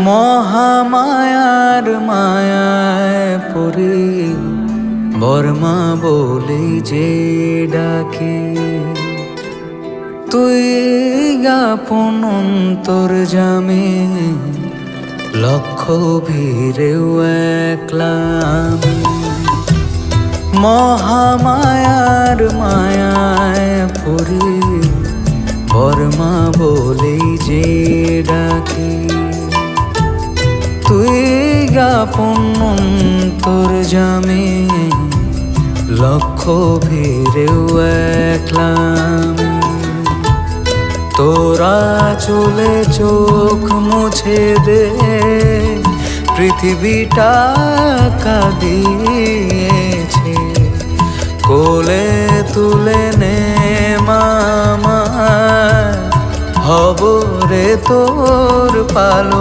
মহামায়ার মায়ায় পড়ে বর্মা বলে যে ডাকে, তুই আপন অন্তর্যামে লক্ষ ভিড়েও একলা আমি। মহামায়ার মায়ায় পড়ে বর্মা বলে যে ডাকে, তুই আপন অন্তর্যামে লক্ষ ভিড়েও একলা আমি। তোরা চলে চোখ মুছে দে, পৃথিবীটা কাঁদিয়েছে, কোলে তুলে নে মামা, হব রে তোর পালো।